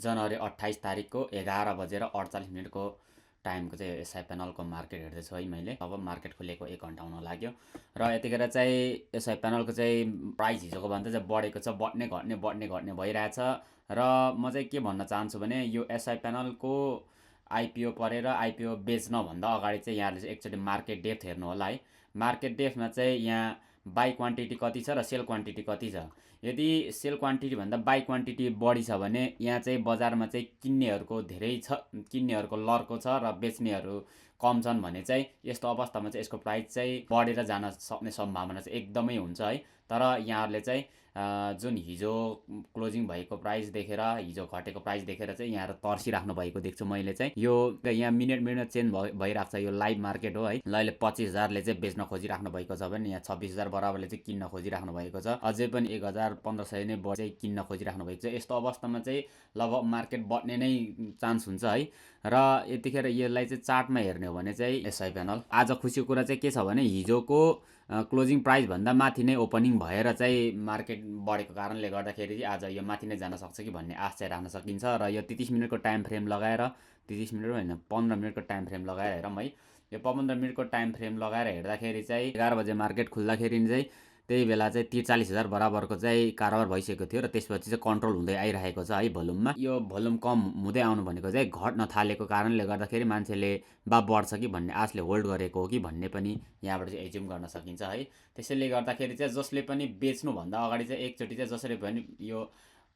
जनवरी 28 तारिकको 11:48 टाइमको चाहिँ एसआई प्यानलको मार्केट हेर्दैछु है मैले। अब मार्केट खुलेको 1 घन्टा हुन लाग्यो र यतिखेर चाहिँ एसआई प्यानलको चाहिँ प्राइस हिजोको भन्दा चाहिँ बढेको छ, बढ्ने भइरहेछ। र म चाहिँ के भन्न चाहन्छु भने यो एसआई प्यानलको आइपिओ परेर आइपिओ बेच्नभन्दा अगाडि चाहिँ यहाँले चाहिँ एकचोटि मार्केट डेप्थ हेर्नु होला है। मार्केट डेप्थमा चाहिँ यहाँ बाई क्वान्टिटी कति छ र सेल क्वान्टिटी कति छ। यदि सेल क्वान्टिटी भन्दा बाई क्वान्टिटी बढी छ भने यहाँ चाहिँ बजारमा चाहिँ किन्नेहरूको धेरै छ, किन्नेहरूको लर्को छ र बेच्नेहरू कम छन् भने चाहिँ यस्तो अवस्थामा चाहिँ यसको प्राइस चाहिँ बढेर जान सक्ने सम्भावना चाहिँ एकदमै हुन्छ है। तर यहाँहरूले चाहिँ जुन हिजो क्लोजिङ भएको प्राइस देखेर, हिजो घटेको प्राइस देखेर चाहिँ यहाँ तर्सिराख्नु भएको देख्छु मैले चाहिँ। यो यहाँ मिनट चेन्ज भइरहेको छ, यो लाइभ मार्केट हो है। ल अहिले 25,000ले चाहिँ बेच्न खोजिराख्नु भएको छ भने यहाँ 26,000 बराबरले चाहिँ किन्न खोजिराख्नु भएको छ। अझै पनि 1,000-1,500 नै चाहिँ किन्न खोजिराख्नु भएको छ। यस्तो अवस्थामा चाहिँ लगभग मार्केट बढ्ने नै चान्स हुन्छ है। र यतिखेर यसलाई चाहिँ चार्टमा हेर्ने हो भने चाहिँ एसआई प्यानल आज खुसीको कुरा चाहिँ के छ भने हिजोको क्लोजिङ प्राइस भन्दा माथि नै ओपनिङ भएर चाहिँ मार्केट बढेको कारणले गर्दाखेरि चाहिँ आज यो माथि नै जान सक्छ कि भन्ने आश चाहिँ राख्न सकिन्छ। र यो 30 मिनटको टाइम फ्रेम लगाएर, 30 मिनट होइन 15 मिनटको टाइम फ्रेम लगाएर हेरौँ है। यो 15 मिनटको टाइम फ्रेम लगाएर हेर्दाखेरि चाहिँ 11 बजे मार्केट खुल्दाखेरि चाहिँ त्यही बेला चाहिँ 43,000 बराबरको चाहिँ कारोबार भइसकेको थियो र त्यसपछि चाहिँ कन्ट्रोल हुँदै आइरहेको छ है भोल्युममा। यो भोल्युम कम हुँदै आउनु भनेको चाहिँ घट्न थालेको कारणले गर्दाखेरि मान्छेले बढ्छ कि भन्ने आशले होल्ड गरेको हो कि भन्ने पनि यहाँबाट चाहिँ एज्युम गर्न सकिन्छ है। त्यसैले गर्दाखेरि चाहिँ जसले पनि बेच्नुभन्दा अगाडि चाहिँ एकचोटि चाहिँ जसरी पनि यो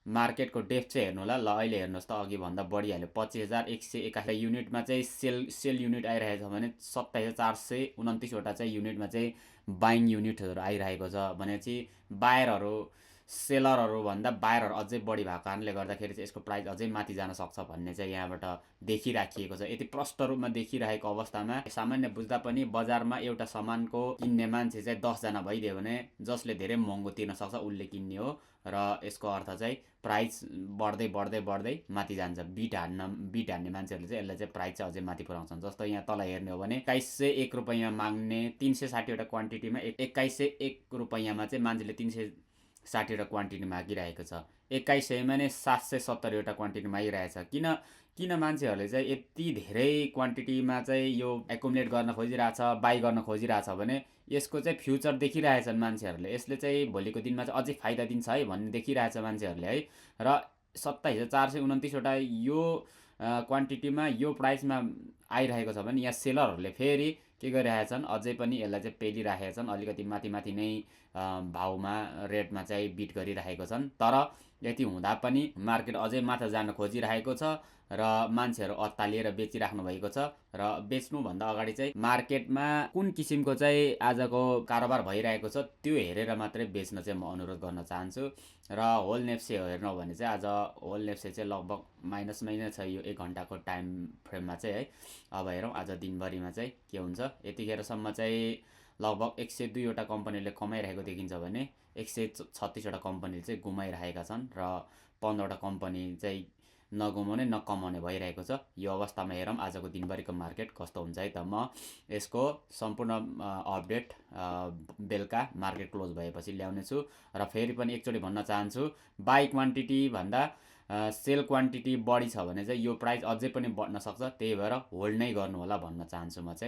मार्केटको डेप्थ चाहिँ हेर्नु होला। ल अहिले हेर्नुहोस् त, अघि भन्दा बढिहाल्यो। 25,181 युनिटमा चाहिँ सेल युनिट आइरहेको छ भने 27,429वटा चाहिँ युनिटमा चाहिँ बाइङ युनिटहरू आइरहेको छ भनेपछि बायरहरू सेलरहरूभन्दा बायरहरू अझै बढी भएको कारणले गर्दाखेरि चाहिँ यसको प्राइस अझै माथि जान सक्छ भन्ने चाहिँ यहाँबाट देखिराखिएको छ। यति प्रष्ट रूपमा देखिरहेको अवस्थामा सामान्य बुझ्दा पनि बजारमा एउटा सामानको किन्ने मान्छे चाहिँ 10 जना भइदियो भने जसले धेरै महँगो तिर्न सक्छ उसले किन्ने हो र यसको अर्थ चाहिँ प्राइस बढ्दै माथि जान्छ। बिट हान्ने मान्छेहरूले चाहिँ यसलाई चाहिँ प्राइस चाहिँ अझै माथि पुऱ्याउँछन्। जस्तो यहाँ तल हेर्ने हो भने 2101 रुपैयाँ माग्ने 360वटा क्वान्टिटीमा 2101 रुपैयाँमा चाहिँ मान्छेले 360वटा क्वान्टिटी मागिरहेको छ। 2100मा नै 770वटा क्वान्टिटी मागिरहेछ। किन मान्छेहरूले चाहिँ यति धेरै क्वान्टिटीमा चाहिँ यो एकुमुलेट गर्न खोजिरहेछ, बाई गर्न खोजिरहेछ भने यसको चाहिँ फ्युचर देखिरहेछन् मान्छेहरूले। यसले चाहिँ भोलिको दिनमा चाहिँ अझै फाइदा दिन्छ है भन्ने देखिरहेछ मान्छेहरूले है। र 27,429वटा यो क्वान्टिटीमा यो प्राइसमा आइरहेको छ भने यहाँ सेलरहरूले फेरि के गरिरहेछन्, अझै पनि यसलाई चाहिँ पेलिरहेका छन्। अलिकति माथि नै भाउमा रेटमा चाहिँ बिट गरिरहेको छन्। तर यति हुँदा पनि मार्केट अझै माथि जान खोजिरहेको छ र मान्छेहरू अत्तालिएर बेचिराख्नु भएको छ। र बेच्नुभन्दा अगाडि चाहिँ मार्केटमा कुन किसिमको चाहिँ आजको कारोबार भइरहेको छ त्यो हेरेर मात्रै बेच्न चाहिँ म अनुरोध गर्न चाहन्छु। र होल नेप्से हेर्नु हो भने चाहिँ आज होल नेप्से चाहिँ लगभग माइनसमै नै छ यो 1 घन्टाको टाइम फ्रेममा चाहिँ है। अब हेरौँ आज दिनभरिमा चाहिँ के हुन्छ। यतिखेरसम्म चाहिँ लगभग 102वटा कम्पनीले कमाइरहेको देखिन्छ भने 136वटा कम्पनीले चाहिँ गुमाइरहेका छन् र 15वटा कम्पनी चाहिँ नगुमाउने नकमाउने भइरहेको छ। यो अवस्थामा हेरौँ आजको दिनभरिको मार्केट कस्तो हुन्छ है त। म यसको सम्पूर्ण अपडेट बेलुका मार्केट क्लोज भएपछि ल्याउने छु। र फेरि पनि एकचोटि भन्न चाहन्छु, बाई क्वान्टिटी भन्दा सेल क्वान्टिटी बढी छ भने चाहिँ यो प्राइस अझै पनि बढ्न सक्छ। त्यही भएर होल्ड नै गर्नु होला भन्न चाहन्छु म चाहिँ।